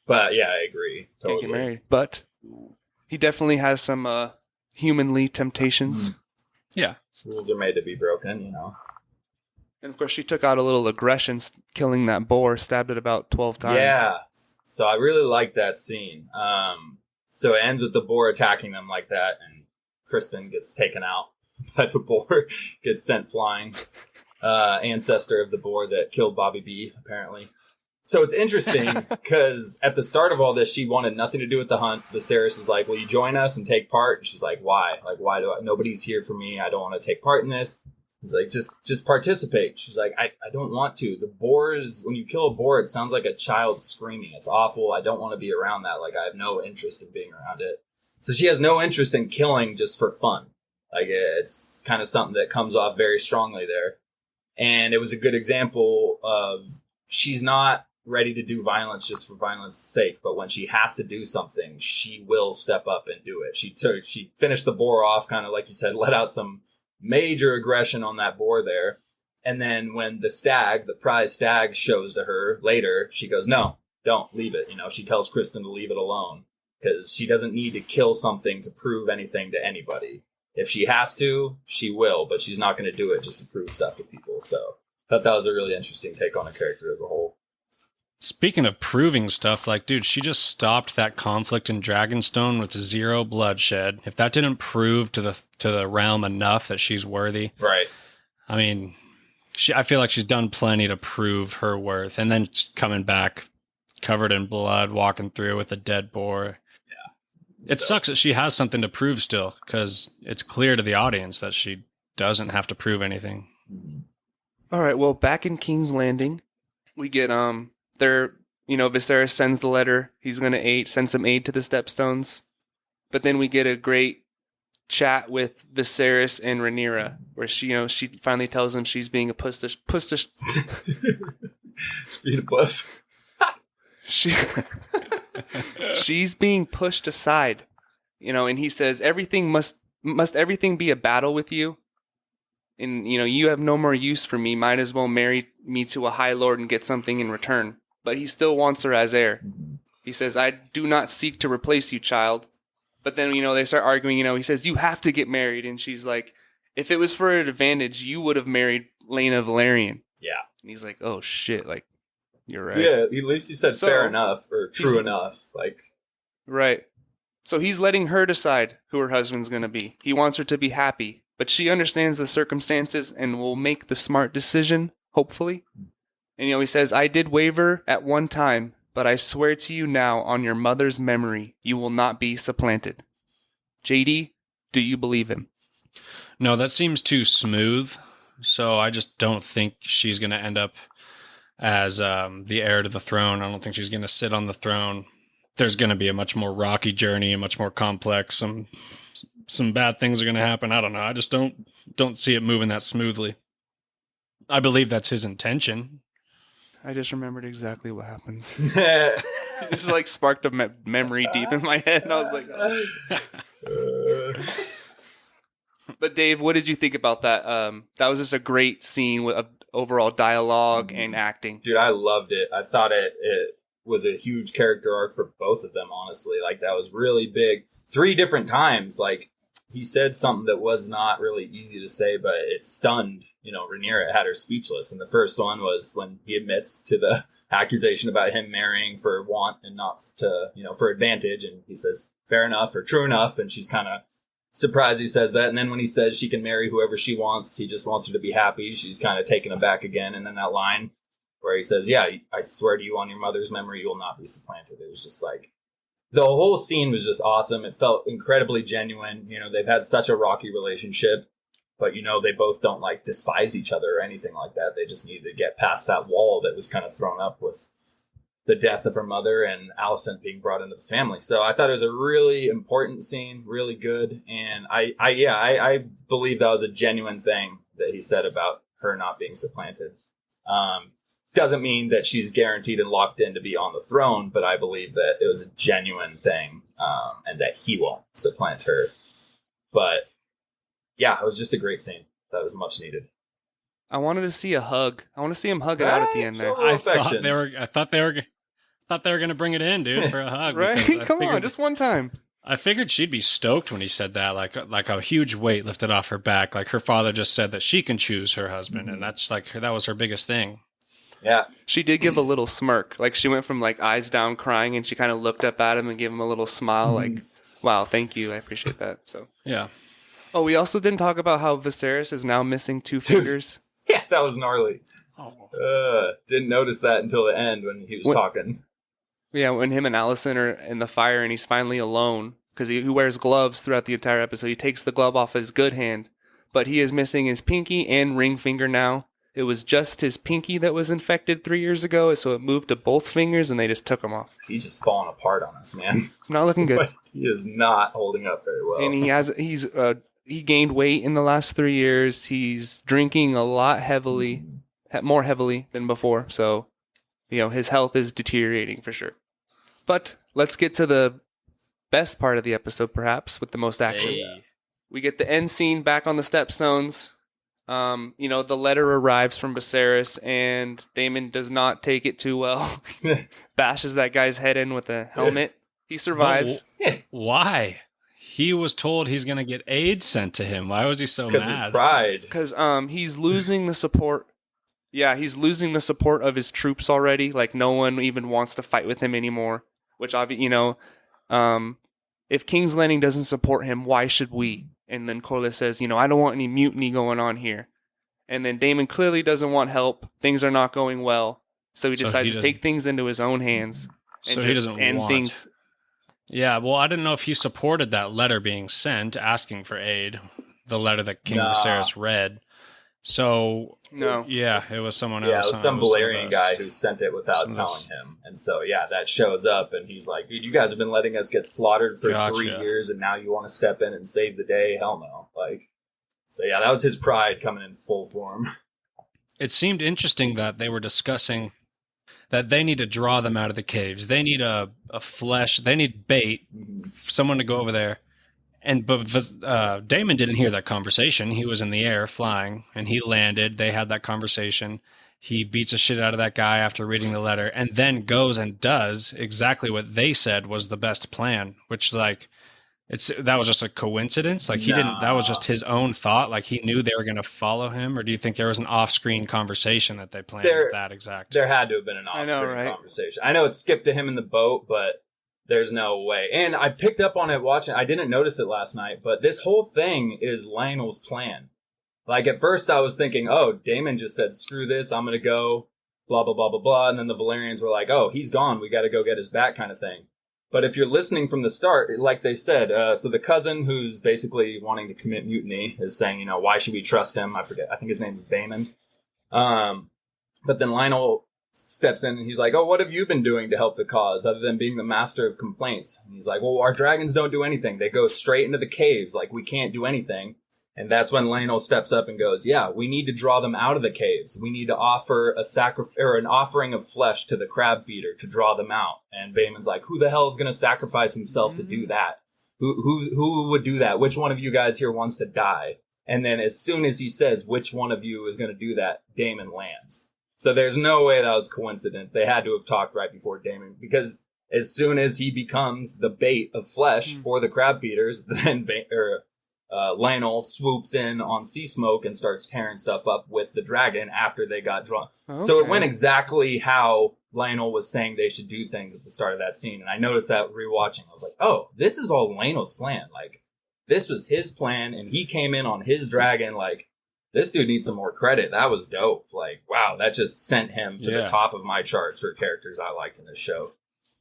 Speaker 3: But yeah, I agree. Totally.
Speaker 1: Can't get married. But he definitely has some humanly temptations.
Speaker 4: Yeah.
Speaker 3: Rules are made to be broken,
Speaker 1: And of course, she took out a little aggression, killing that boar, stabbed it about 12 times.
Speaker 3: Yeah. So I really like that scene. So it ends with the boar attacking them like that, and Crispin gets taken out by the boar, gets sent flying. Ancestor of the boar that killed Bobby B, apparently. So it's interesting because at the start of all this, she wanted nothing to do with the hunt. Viserys is like, will you join us and take part? And she's like, why? Like, why nobody's here for me. I don't want to take part in this. He's like, just participate. She's like, I don't want to. The boars, when you kill a boar, it sounds like a child screaming. It's awful. I don't want to be around that. Like, I have no interest in being around it. So she has no interest in killing just for fun. Like, it's kind of something that comes off very strongly there. And it was a good example of she's not ready to do violence just for violence sake, but when she has to do something, she will step up and do it. She finished the boar off, kind of like you said, let out some major aggression on that boar there. And then when the prize stag shows to her later, she goes, no, don't leave it. She tells Kristen to leave it alone. because she doesn't need to kill something to prove anything to anybody. If she has to, she will, but she's not going to do it just to prove stuff to people. So I thought that was a really interesting take on a character as a whole.
Speaker 4: Speaking of proving stuff, like, dude, she just stopped that conflict in Dragonstone with 0 bloodshed. If that didn't prove to the realm enough that she's worthy,
Speaker 3: Right.
Speaker 4: I mean, I feel like she's done plenty to prove her worth, and then coming back covered in blood, walking through with a dead boar. It sucks that she has something to prove still, because it's clear to the audience that she doesn't have to prove anything.
Speaker 1: All right, well, back in King's Landing, we get Viserys sends the letter. He's going to send some aid to the Stepstones. But then we get a great chat with Viserys and Rhaenyra, where she finally tells him she's being a
Speaker 3: Speed of plus.
Speaker 1: She's being pushed aside, and he says everything must everything be a battle with you, and you have no more use for me. Might as well marry me to a high lord and get something in return. But he still wants her as heir. He says, I do not seek to replace you, child. But then they start arguing. He says you have to get married, and she's like, if it was for an advantage, you would have married Laena Valerian.
Speaker 3: Yeah.
Speaker 1: And he's like, oh shit, like, you're right.
Speaker 3: Yeah, at least he said fair enough or true enough.
Speaker 1: Right. So he's letting her decide who her husband's going to be. He wants her to be happy, but she understands the circumstances and will make the smart decision, hopefully. And he says, I did waver at one time, but I swear to you now on your mother's memory, you will not be supplanted. JD, do you believe him?
Speaker 4: No, that seems too smooth. So I just don't think she's going to end up as the heir to the throne. I don't think she's going to sit on the throne. There's going to be a much more rocky journey and much more complex. Some bad things are going to happen. I don't know. I just don't see it moving that smoothly. I believe that's his intention.
Speaker 1: I just remembered exactly what happens. It's like sparked a memory deep in my head, and I was like, oh. But Dave, what did you think about that? That was just a great scene with overall dialogue and acting.
Speaker 3: Dude, I loved it. I thought it was a huge character arc for both of them, honestly. Like, that was really big. 3 different times, like, he said something that was not really easy to say, but it stunned. Rhaenyra had her speechless. And the first one was when he admits to the accusation about him marrying for want and not to, for advantage. And he says, fair enough or true enough. And she's kind of surprised he says that. And then when he says she can marry whoever she wants, he just wants her to be happy. She's kind of taken aback again. And then that line where he says, yeah, I swear to you on your mother's memory, you will not be supplanted. It was just like, the whole scene was just awesome. It felt incredibly genuine. They've had such a rocky relationship, but they both don't like despise each other or anything like that. They just needed to get past that wall that was kind of thrown up with the death of her mother and Alicent being brought into the family. So I thought it was a really important scene, really good. And I believe that was a genuine thing that he said about her not being supplanted. Doesn't mean that she's guaranteed and locked in to be on the throne, but I believe that it was a genuine thing, and that he won't supplant her. But yeah, it was just a great scene. That was much needed.
Speaker 1: I wanted to see a hug. I want to see him hug it out at the end there.
Speaker 4: I thought they were going to bring it in, dude, for a hug.
Speaker 1: Right? Come on, just one time.
Speaker 4: I figured she'd be stoked when he said that, like a huge weight lifted off her back. Like, her father just said that she can choose her husband, and that's like, that was her biggest thing.
Speaker 3: Yeah.
Speaker 1: She did give a little smirk. Like, she went from like eyes down crying, and she kind of looked up at him and gave him a little smile. Like, wow, thank you. I appreciate that. So
Speaker 4: yeah.
Speaker 1: Oh, we also didn't talk about how Viserys is now missing 2 fingers.
Speaker 3: Yeah, that was gnarly.
Speaker 4: Oh.
Speaker 3: Didn't notice that until the end when he was talking.
Speaker 1: Yeah, when him and Alicent are in the fire and he's finally alone, because he wears gloves throughout the entire episode. He takes the glove off his good hand, but he is missing his pinky and ring finger now. It was just his pinky that was infected 3 years ago, so it moved to both fingers, and they just took them off.
Speaker 3: He's just falling apart on us, man.
Speaker 1: Not looking good.
Speaker 3: He is not holding up very well.
Speaker 1: And he gained weight in the last 3 years. He's drinking a lot heavily, more heavily than before. So, his health is deteriorating for sure. But let's get to the best part of the episode, perhaps, with the most action.
Speaker 4: Hey.
Speaker 1: We get the end scene back on the Stepstones. The letter arrives from Viserys, and Daemon does not take it too well. Bashes that guy's head in with a helmet. He survives.
Speaker 4: Why? He was told he's going to get aid sent to him. Why was he so
Speaker 3: Because his
Speaker 4: mad?
Speaker 3: pride.
Speaker 1: Because he's losing the support. Yeah, he's losing the support of his troops already. Like, no one even wants to fight with him anymore. Which, if King's Landing doesn't support him, why should we? And then Corlys says, I don't want any mutiny going on here. And then Daemon clearly doesn't want help. Things are not going well. So he decides to take things into his own hands. And
Speaker 4: So he doesn't
Speaker 1: end
Speaker 4: want
Speaker 1: things.
Speaker 4: Yeah, well, I didn't know if he supported that letter being sent asking for aid, the letter that King Viserys read. So,
Speaker 1: No.
Speaker 4: yeah, it was someone else.
Speaker 3: Yeah, it was some Valerian guy who sent it without
Speaker 4: Some of
Speaker 3: telling him. And so, yeah, that shows up, and he's like, dude, you guys have been letting us get slaughtered for 3 years, and now you want to step in and save the day? Hell no. So yeah, that was his pride coming in full form.
Speaker 4: It seemed interesting that they were discussing that they need to draw them out of the caves. They need a flesh. They need bait, someone to go over there. But Daemon didn't hear that conversation. He was in the air flying, and he landed. They had that conversation. He beats the shit out of that guy after reading the letter, and then goes and does exactly what they said was the best plan, which, that was just a coincidence. He didn't. That was just his own thought. He knew they were going to follow him, or do you think there was an off-screen conversation that they planned with that exact?
Speaker 3: There had to have been an off-screen conversation. I know it skipped to him in the boat, but there's no way. And I picked up on it watching. I didn't notice it last night, but this whole thing is Lionel's plan. At first, I was thinking, oh, Daemon just said, "Screw this, I'm going to go." Blah blah blah blah blah, and then the Valerians were like, "Oh, he's gone. We got to go get his back," kind of thing. But if you're listening from the start, like they said, so the cousin who's basically wanting to commit mutiny is saying, why should we trust him? I forget. I think his name's Vaemond. But then Lionel steps in and he's like, oh, what have you been doing to help the cause other than being the master of complaints? And he's like, well, our dragons don't do anything. They go straight into the caves. We can't do anything. And that's when Lionel steps up and goes, yeah, we need to draw them out of the caves. We need to offer an offering of flesh to the crab feeder to draw them out. And Vaemon's like, who the hell is going to sacrifice himself to do that? Who would do that? Which one of you guys here wants to die? And then as soon as he says, which one of you is going to do that, Daemon lands. So there's no way that was coincident. They had to have talked right before Daemon, because as soon as he becomes the bait of flesh for the crab feeders, then Lionel swoops in on Sea Smoke and starts tearing stuff up with the dragon after they got drawn. Okay. So it went exactly how Lionel was saying they should do things at the start of that scene. And I noticed that rewatching. I was like, oh, this is all Lionel's plan. This was his plan, and he came in on his dragon. This dude needs some more credit. That was dope. Wow, that just sent him to the top of my charts for characters I like in this show.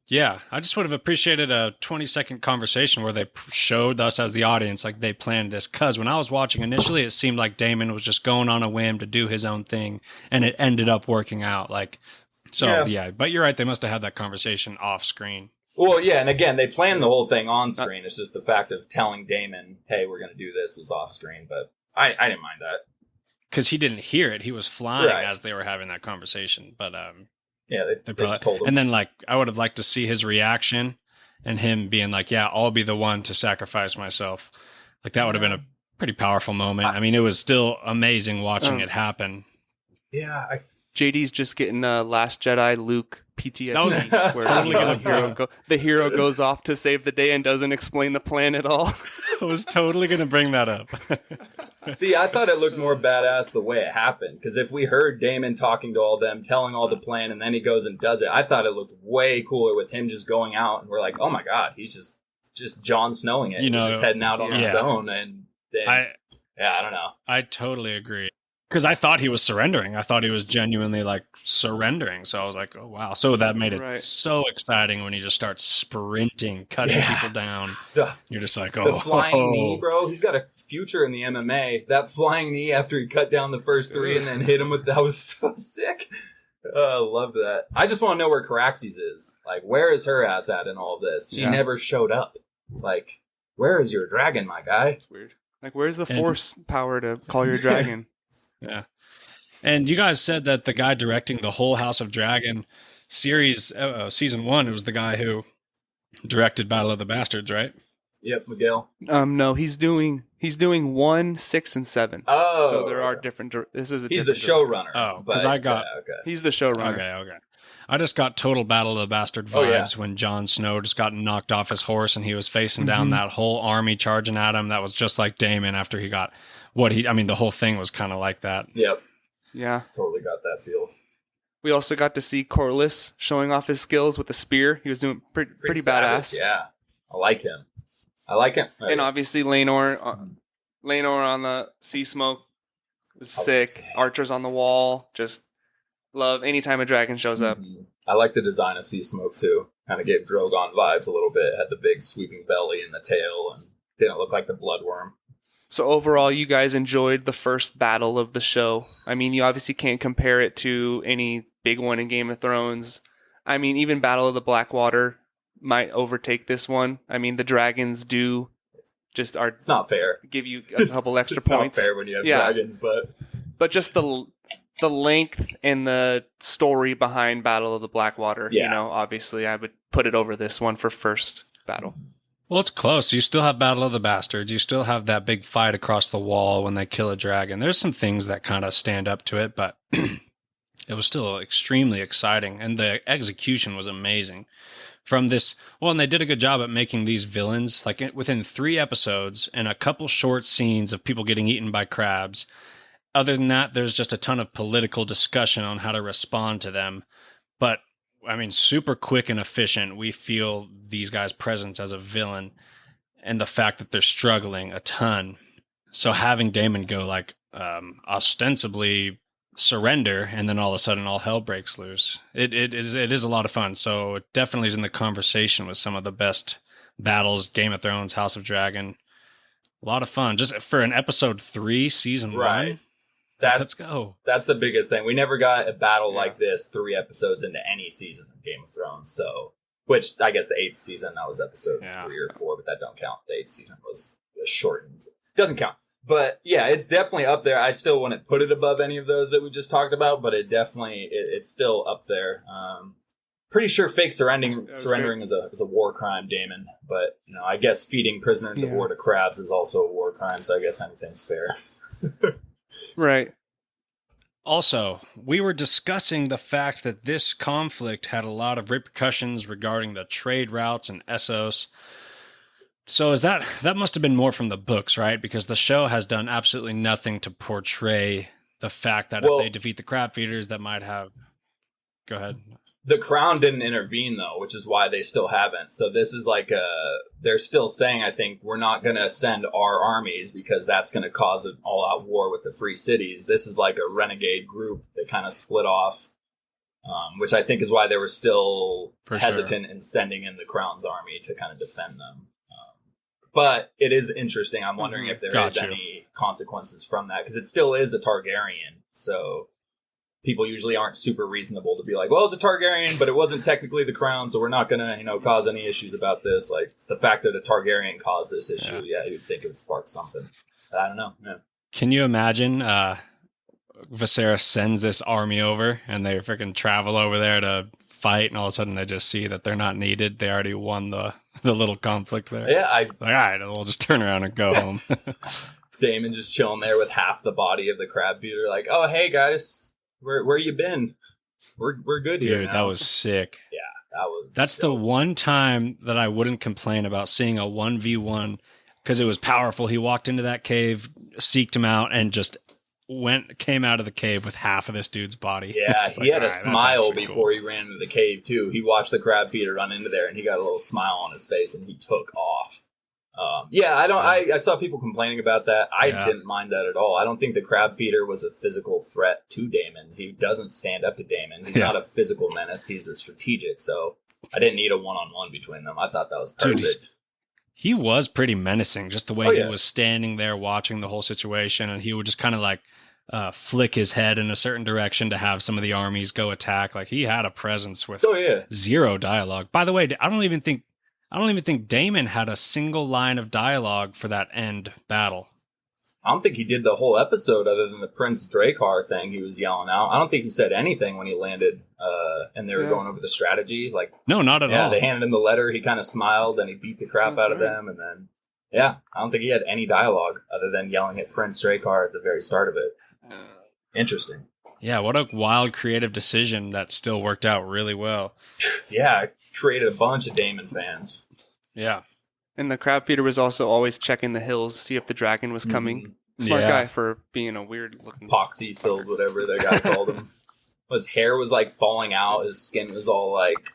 Speaker 4: Yeah, I just would have appreciated a 20-second conversation where they showed us as the audience they planned this. Because when I was watching initially, it seemed like Daemon was just going on a whim to do his own thing, and it ended up working out. Yeah. But you're right, they must have had that conversation off screen.
Speaker 3: Well, yeah, and again, they planned the whole thing on screen. It's just the fact of telling Daemon, hey, we're going to do this was off screen, but I didn't mind that.
Speaker 4: Because he didn't hear it. He was flying as they were having that conversation. But
Speaker 3: yeah, they just told him.
Speaker 4: And then I would have liked to see his reaction and him being like, yeah, I'll be the one to sacrifice myself. That would have been a pretty powerful moment. I mean, it was still amazing watching it happen.
Speaker 3: Yeah.
Speaker 1: JD's just getting Last Jedi Luke PTSD.
Speaker 4: That was
Speaker 1: where
Speaker 4: totally
Speaker 1: the hero goes off to save the day and doesn't explain the plan at all.
Speaker 4: I was totally going to bring that up.
Speaker 3: See, I thought it looked more badass the way it happened. Because if we heard Daemon talking to all them, telling all the plan, and then he goes and does it, I thought it looked way cooler with him just going out. And we're like, oh my God, he's just Jon Snowing it. He's just heading out on his own. And then, I don't know.
Speaker 4: I totally agree. Because I thought he was surrendering. I thought he was genuinely surrendering. So I was like, oh, wow. So that made it so exciting when he just starts sprinting, cutting people down. You're just like, oh.
Speaker 3: The flying knee, bro. He's got a future in the MMA. That flying knee after he cut down the first 3 and then hit him with, that was so sick. I loved that. I just want to know where Caraxes is. Where is her ass at in all this? She never showed up. Where is your dragon, my guy?
Speaker 1: It's weird. Where's the force power to call your dragon?
Speaker 4: Yeah. And you guys said that the guy directing the whole House of Dragon series, season 1, it was the guy who directed Battle of the Bastards, right?
Speaker 3: Yep, Miguel.
Speaker 1: No, he's doing 1, 6, and 7.
Speaker 3: Oh.
Speaker 1: So there are different. He's
Speaker 3: the showrunner.
Speaker 4: Oh, because I got.
Speaker 3: Okay.
Speaker 1: He's the showrunner.
Speaker 4: Okay. I just got total Battle of the Bastard vibes
Speaker 3: Oh, yeah.
Speaker 4: when Jon Snow just got knocked off his horse and he was facing down
Speaker 1: Mhm.
Speaker 4: that whole army charging at him. That was just like Daemon after he got the whole thing was kind of like that.
Speaker 3: Yep.
Speaker 1: Yeah.
Speaker 3: Totally got that feel.
Speaker 1: We also got to see Corlys showing off his skills with the spear. He was doing pretty
Speaker 3: savage,
Speaker 1: badass.
Speaker 3: Yeah. I like him.
Speaker 1: And obviously Laenor on the sea smoke was
Speaker 3: That was
Speaker 1: sick.
Speaker 3: sick.
Speaker 1: Archers on the wall. Just love anytime a dragon shows up.
Speaker 3: Mhm. I like the design of Sea Smoke too. Kind of gave Drogon vibes a little bit. Had the big sweeping belly and the tail, and didn't look like the bloodworm.
Speaker 1: So overall, you guys enjoyed the first battle of the show. I mean, you obviously can't compare it to any big one in Game of Thrones. I mean, even Battle of the Blackwater might overtake this one. I mean, the dragons do just
Speaker 3: It's not fair.
Speaker 1: give you a couple extra
Speaker 3: It's
Speaker 1: points.
Speaker 3: not fair when you have
Speaker 1: Yeah.
Speaker 3: dragons, but
Speaker 1: But just the length and the story behind Battle of the Blackwater,
Speaker 3: Yeah.
Speaker 1: you know, obviously I would put it over this one for first battle.
Speaker 4: Well, it's close. You still have Battle of the Bastards. You still have that big fight across the wall when they kill a dragon. There's some things that kind of stand up to it, but it was still extremely exciting. And the execution was amazing. From this, well, and they did a good job at making these villains, like within 3 episodes and a couple short scenes of people getting eaten by crabs. Other than that, there's just a ton of political discussion on how to respond to them. But I mean, super quick and efficient. We feel these guys' presence as a villain and the fact that they're struggling a ton. So having Daemon go like ostensibly surrender and then all of a sudden all hell breaks loose. It is a lot of fun. So it definitely is in the conversation with some of the best battles, Game of Thrones, House of Dragon. A lot of fun. Just for an episode 3, season
Speaker 3: Right.
Speaker 4: 1.
Speaker 3: that's
Speaker 4: Let's go.
Speaker 3: that's the biggest thing. We never got a battle
Speaker 1: Yeah.
Speaker 3: like this 3 episodes into any season of Game of Thrones. So, which I guess the 8th season, that was episode 3 or 4, but that don't count. The 8th season was shortened. Doesn't count. But yeah, it's definitely up there. I still wouldn't put it above any of those that we just talked about, but it definitely it's still up there. Pretty sure fake surrendering is a war crime, Damon. But you know, I guess feeding prisoners of war to crabs is also a war crime. So I guess anything's fair.
Speaker 1: Right.
Speaker 4: Also, we were discussing the fact that this conflict had a lot of repercussions regarding the trade routes and Essos. So is that must have been more from the books, right? Because the show has done absolutely nothing to portray the fact that if they defeat the crab feeders, that might have... Go ahead.
Speaker 3: The Crown didn't intervene, though, which is why they still haven't. So this is like they're still saying, I think, we're not going to send our armies because that's going to cause an all-out war with the free cities. This is like a renegade group that kind of split off, which I think is why they were still hesitant in sending in the Crown's army to kind of defend them. But it is interesting. I'm wondering if there is any consequences from that, because it still is a Targaryen. So people usually aren't super reasonable to be like, well, it's a Targaryen, but it wasn't technically the Crown, so we're not going to, cause any issues about this. Like, the fact that a Targaryen caused this issue, you'd think it would spark something. But I don't know. Yeah.
Speaker 4: Can you imagine Viserys sends this army over, and they freaking travel over there to fight, and all of a sudden they just see that they're not needed. They already won the little conflict there.
Speaker 3: Yeah,
Speaker 4: like, all right, we'll just turn around and go home.
Speaker 3: Damon just chilling there with half the body of the crab feeder, like, oh, hey, guys. Where you been? We're good here.
Speaker 4: Dude,
Speaker 3: now.
Speaker 4: that was sick.
Speaker 3: Yeah,
Speaker 4: That's dope. The one time that I wouldn't complain about seeing a 1v1 because it was powerful. He walked into that cave, seeked him out, and just came out of the cave with half of this dude's body.
Speaker 3: Yeah, he had a smile before he ran into the cave too. He watched the crab feeder run into there, and he got a little smile on his face, and he took off. I saw people complaining about that. I didn't mind that at all. I don't think the crab feeder was a physical threat to Daemon. He doesn't stand up to Daemon. He's not a physical menace. He's a strategic. So I didn't need a one-on-one between them. I thought that was perfect.
Speaker 4: Dude, he was pretty menacing, just the way he was standing there watching the whole situation, and he would just kind of like flick his head in a certain direction to have some of the armies go attack. Like, he had a presence with zero dialogue. By the way, I don't even think Daemon had a single line of dialogue for that end battle.
Speaker 3: I don't think he did the whole episode other than the Prince Drakkar thing he was yelling out. I don't think he said anything when he landed and they were going over the strategy. Like,
Speaker 4: no, not at all.
Speaker 3: Yeah, they handed him the letter. He kind of smiled and he beat the crap out of them. And then, I don't think he had any dialogue other than yelling at Prince Drakkar at the very start of it. Interesting.
Speaker 4: Yeah, what a wild creative decision that still worked out really well.
Speaker 3: Yeah, I created a bunch of Damon fans.
Speaker 4: Yeah.
Speaker 1: And the crab feeder was also always checking the hills, see if the dragon was coming.
Speaker 3: Mhm.
Speaker 1: Smart
Speaker 4: Yeah.
Speaker 1: guy for being a weird looking
Speaker 3: Epoxy filled, whatever that guy called him. His hair was like falling out. His skin was all like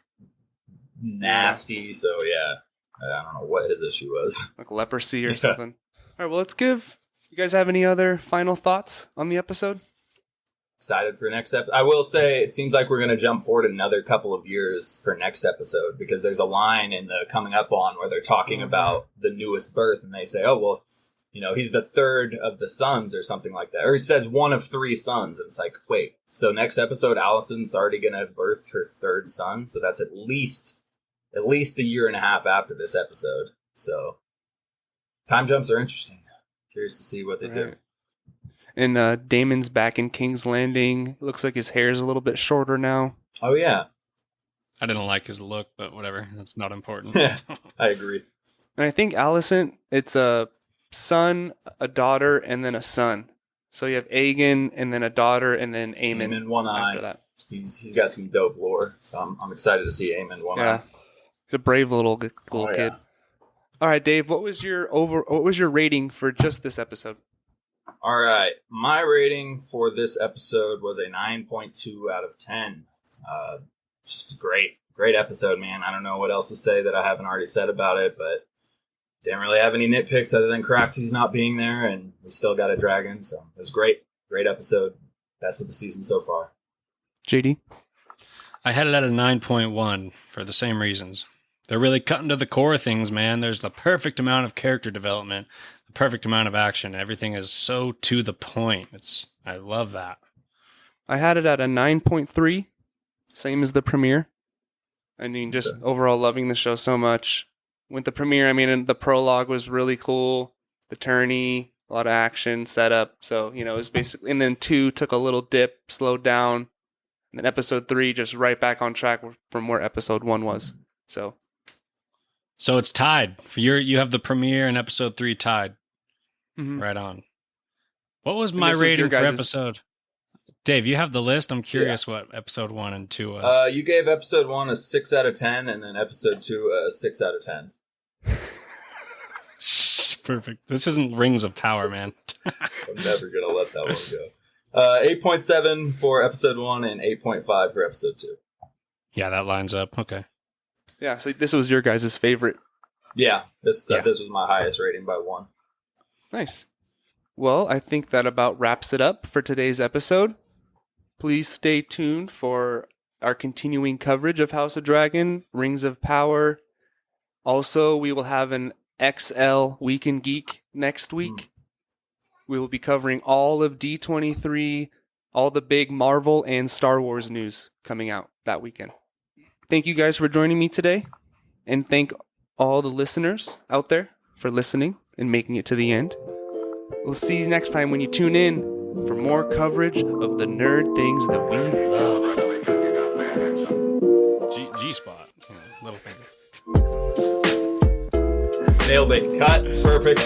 Speaker 3: nasty. So yeah, I don't know what his issue was.
Speaker 1: like leprosy or
Speaker 3: Yeah.
Speaker 1: something. All right, well, let's give. You guys have any other final thoughts on the episode?
Speaker 3: Excited for next episode. I will say it seems like we're going to jump forward another couple of years for next episode because there's a line in the coming up on where they're talking about the newest birth and they say, oh, well, you know, he's the third of the sons or something like that. Or he says one of 3 sons. And it's like, wait, so next episode, Allison's already going to birth her 3rd son. So that's at least a year and a half after this episode. So time jumps are interesting. Curious to see what they do.
Speaker 1: Right. And Damon's back in King's Landing. Looks like his hair's a little bit shorter now.
Speaker 3: Oh, yeah.
Speaker 4: I didn't like his look, but whatever. That's not important.
Speaker 3: I agree.
Speaker 1: And I think Allison, it's a son, a daughter, and then a son. So you have Aegon, and then a daughter, and then Aemon.
Speaker 3: Aemon One
Speaker 1: after
Speaker 3: Eye.
Speaker 1: that.
Speaker 3: He's got some dope lore. So I'm excited to see Aemon One
Speaker 1: Yeah,
Speaker 3: Eye.
Speaker 1: he's a brave little kid.
Speaker 3: yeah.
Speaker 1: All right, Dave. What was your rating for just this episode?
Speaker 3: All right. My rating for this episode was a 9.2 out of 10. Just a great episode, man. I don't know what else to say that I haven't already said about it, but didn't really have any nitpicks other than Craxy's not being there, and we still got a dragon, so it was great. Great episode. Best of the season so far.
Speaker 1: JD?
Speaker 4: I had it at a 9.1 for the same reasons. They're really cutting to the core of things, man. There's the perfect amount of character development, the perfect amount of action. Everything is so to the point. I love that.
Speaker 1: I had it at a 9.3, same as the premiere. I mean, just overall loving the show so much. With the premiere, I mean, and the prologue was really cool. The tourney, a lot of action, setup. So, you know, it was basically, and then 2 took a little dip, slowed down. And then episode 3 just right back on track from where episode 1 was. So
Speaker 4: it's tied. You have the premiere and episode 3 tied.
Speaker 1: mhm.
Speaker 4: Right on. What was my
Speaker 1: this was your
Speaker 4: rating for
Speaker 1: guys'
Speaker 4: episode? Dave, you have the list. I'm curious what episode 1 and 2 was.
Speaker 3: You gave episode 1 a 6 out of 10, and then episode 2 a 6 out of 10.
Speaker 4: Perfect. This isn't Rings of Power, man.
Speaker 3: I'm never going to let that one go. 8.7 for episode 1 and 8.5 for episode 2.
Speaker 4: Yeah, that lines up. Okay.
Speaker 1: yeah, so this was your guys' favorite.
Speaker 3: Yeah, this
Speaker 4: Yeah.
Speaker 3: was my highest rating by 1.
Speaker 1: Nice. Well, I think that about wraps it up for today's episode. Please stay tuned for our continuing coverage of House of Dragon, Rings of Power. Also, we will have an XL Week in Geek next week. We will be covering all of D23, all the big Marvel and Star Wars news coming out that weekend. Thank you guys for joining me today, and thank all the listeners out there for listening and making it to the end. We'll see you next time when you tune in for more coverage of the nerd things that we love.
Speaker 4: G-spot. Yeah, little finger.
Speaker 3: Nailed it. Cut. Perfect.